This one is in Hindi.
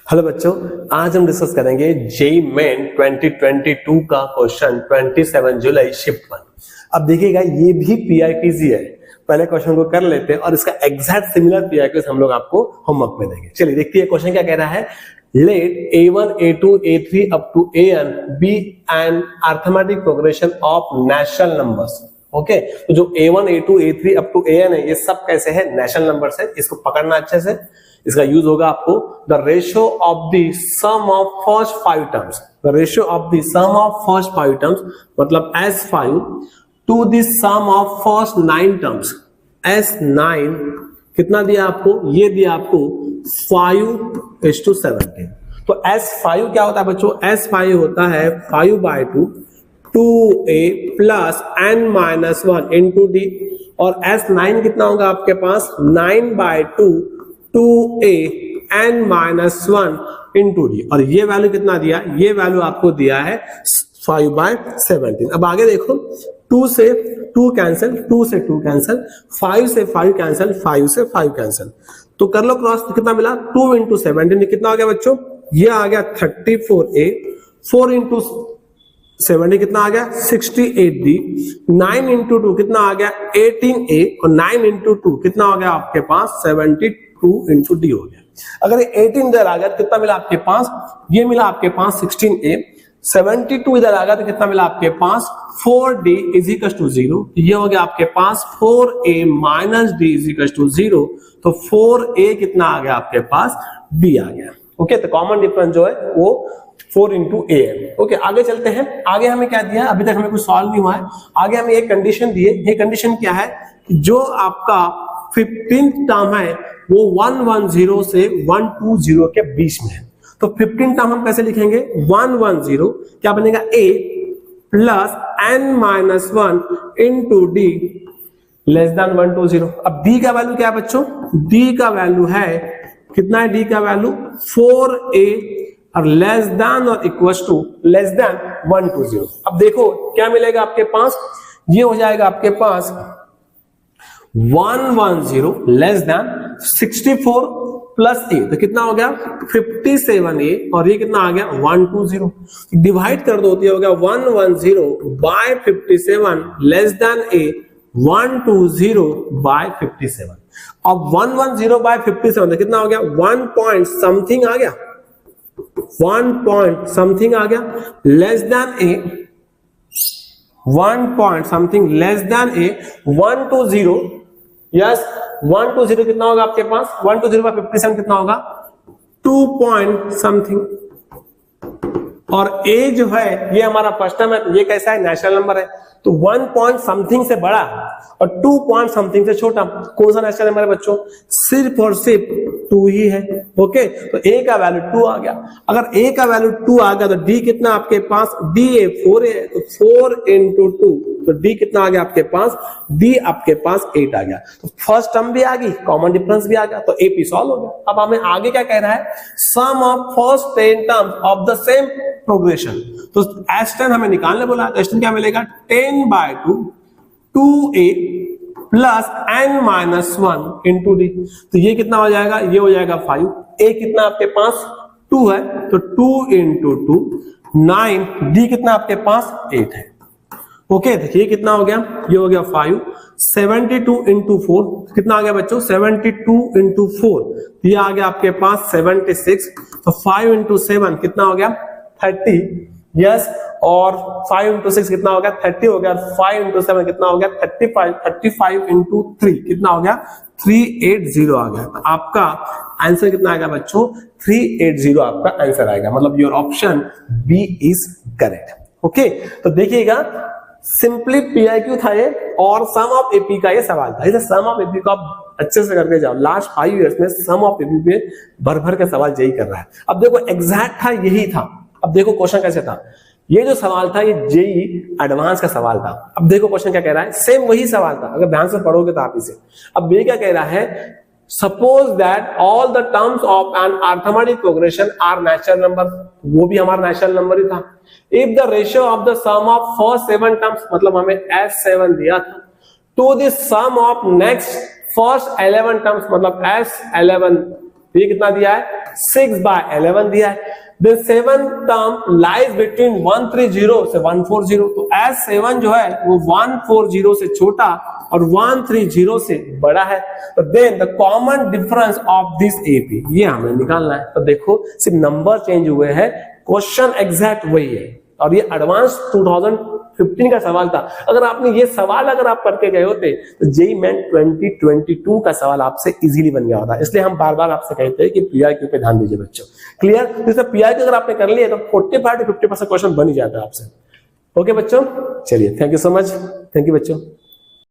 हेलो बच्चों, आज हम डिस्कस करेंगे जेईई मेन 2022 का क्वेश्चन 27 जुलाई शिफ्ट 1। अब देखिएगा ये भी पीआईक्यूज ही है। पहले क्वेश्चन को कर लेते हैं और इसका एग्जैक्ट सिमिलर पीआईक्यूज हम लोग आपको होमवर्क में देंगे। चलिए देखते हैं क्वेश्चन क्या कह रहा है। Let A1, A2, A3 up to AN be an arithmetic progression of natural numbers। Okay, तो जो A1, A2, A3 up to AN है ये सब कैसे है? नेचुरल नंबर्स है। इसको पकड़ना अच्छे से। इसका यूज होगा आपको the ratio of the sum of first 5 terms. The ratio of the sum of first 5 terms मतलब S5 to the sum of first 9 terms. S9 कितना दिया आपको? ये दिया आपको 5:17। तो S5 क्या होता है बच्चों? S5 होता है 5/2 2a plus n-1 into D. और S9 कितना होगा आपके पास? 9/2 2a n-1 इंटू डी। और ये वैल्यू कितना दिया? ये वैल्यू आपको दिया है 5/17। अब आगे देखो, 2 से 2 कैंसिल, 2 से 2 कैंसिल, 5 से 5 कैंसिल, 5 से 5 कैंसिल। तो कर लो क्रॉस, कितना मिला? 2 इंटू 17 कितना हो गया बच्चों? ये आ गया 34a। 4 इंटू 70 कितना आ गया? 68d। 9 इंटू 2 कितना आ गया? 18a। और 9 इंटू 2 कितना हो गया आपके पास? 72 इंटू डी हो गया। अगर 18 इधर आ गया तो कितना मिला आपके पास? ये मिला आपके पास 16a। 72 इधर आ गया तो कितना मिला आपके पास? 4d is equal to 0। ये हो गया आपके पास 4a minus d is equal to 0। तो 4a कितना आ गया आपके पास? b आ गया। ओके, तो कॉमन डिफरेंस जो है वो 4 इंटू ए है। ओके, आगे चलते हैं। आगे हमें क्या दिया? अभी तक हमें कुछ सॉल्व नहीं हुआ है। आगे हमें एक कंडीशन दिए। ये कंडीशन क्या है? जो आपका 15th टर्म है वो 110 से 120 के बीच में है। तो 15 टर्म हम कैसे लिखेंगे? 110 क्या बनेगा? a plus n-1 into D less than 120। अब d का वैल्यू क्या है बच्चों? d का वैल्यू है कितना है? d का वैल्यू 4a और लेस देन और इक्वल टू लेस देन 120। अब देखो क्या मिलेगा आपके पास? ये हो जाएगा आपके पास 110 लेस देन 64 प्लस a। तो कितना हो गया? 57a। और ये कितना आ गया? 120। डिवाइड कर दो तो हो गया 110 by 57 less than a 120 by 57। अब 110 बाय 57 तो कितना हो गया? 1 पॉइंट समथिंग आ गया। 1 पॉइंट समथिंग आ गया लेस देन ए। 1 पॉइंट समथिंग लेस देन ए 120। यस, 120 कितना होगा आपके पास? 120 बाय 57 कितना होगा? 2 पॉइंट समथिंग। और a जो है ये हमारा फर्स्ट टर्म है, तो ये कैसा है? नेचुरल नंबर है। तो 1 पॉइंट समथिंग से बड़ा और 2 पॉइंट समथिंग से छोटा कौन सा नेचुरल नंबर है बच्चों? सिर्फ और सिर्फ 2 ही है। ओके, तो a का वैल्यू 2 आ गया। अगर a का वैल्यू 2 आ गया तो d कितना आपके पास? d है 4 है, तो 4 इंटू 2 तो d कितना आ गया आपके पास? d आपके पास 8 आ गया। तो फर्स्ट टर्म भी आ गई, कॉमन डिफरेंस भी आ गया, तो a p सॉल्व हो गया। अब हमें आगे क्या कह रहा है? Sum of first 10 terms of the same progression. तो S10 हमें निकालने बोला, तो S10 क्या मिलेगा? 10/2 2a plus n-1 into D. तो ये कितना हो जाएगा? ये हो जाएगा 5। a कितना आपके पास? 2 है, तो 2 इंटू 2 9। d कितना आपके पास? 8 है। ओके, देखिए कितना हो गया? ये हो गया 5। 72 इंटू 4 कितना आ गया बच्चों? 72 इंटू 4 ये आ गया आपके पास 76। तो 5 इंटू 7 कितना हो गया? 30। यस, और 5 इंटू 6 कितना हो गया? 30 हो गया। 5 इंटू 7 कितना हो गया? 35। 35 इंटू 3 कितना हो गया? 380 आ गया। तो आपका आंसर कितना आएगा बच्चों? 380 आपका आंसर आएगा। मतलब your option B is correct. Okay, तो देखिएगा सिंपली पीआईक्यू था ये और सम ऑफ एपी का ये सवाल था। इसे सम ऑफ एपी को आप अच्छे से करके जाओ। लास्ट 5 इयर्स में सम ऑफ एपी पे भर भर के सवाल यही कर रहा है। अब देखो एग्जैक्ट था यही था। अब देखो क्वेश्चन कैसे था। ये जो सवाल था ये जेईई एडवांस का सवाल था। अब देखो क्वेश्चन क्या कह रहा है? सेम वही सवाल था, अगर ध्यान से पढ़ोगे तो आप इसे। अब ये क्या कह रहा है? Suppose that all the terms of an arithmetic progression are natural number. वो भी हमारा नेचुरल नंबर ही था। If the ratio of the sum of first 7 terms, मतलब हमें S7 दिया था, to the sum of next first 11 terms, मतलब S11 ये कितना दिया है 6/11 दिया है। The 7th term lies between 130 से 140, तो as 7 जो है वो 140 से छोटा और 130 से बड़ा है, तो then the common difference of this AP ये हमें निकालना है। तो देखो सिर्फ नंबर चेंज हुए हैं, क्वेश्चन एग्जैक्ट वही है, और ये एडवांस 2015 का सवाल था। अगर आपने ये सवाल अगर आप करके गए होते तो जेईई मेन 2022 का सवाल आपसे इजीली बन गया होता। इसलिए हम बार बार आपसे कहते हैं कि पीआईक्यू पे ध्यान दीजिए बच्चों। क्लियर? जैसे पीआईक्यू अगर आपने कर लिया तो 45 to 50% क्वेश्चन बन ही जाता है आपसे। ओके बच्चों, चलिए, thank you so much, thank you बच्चों।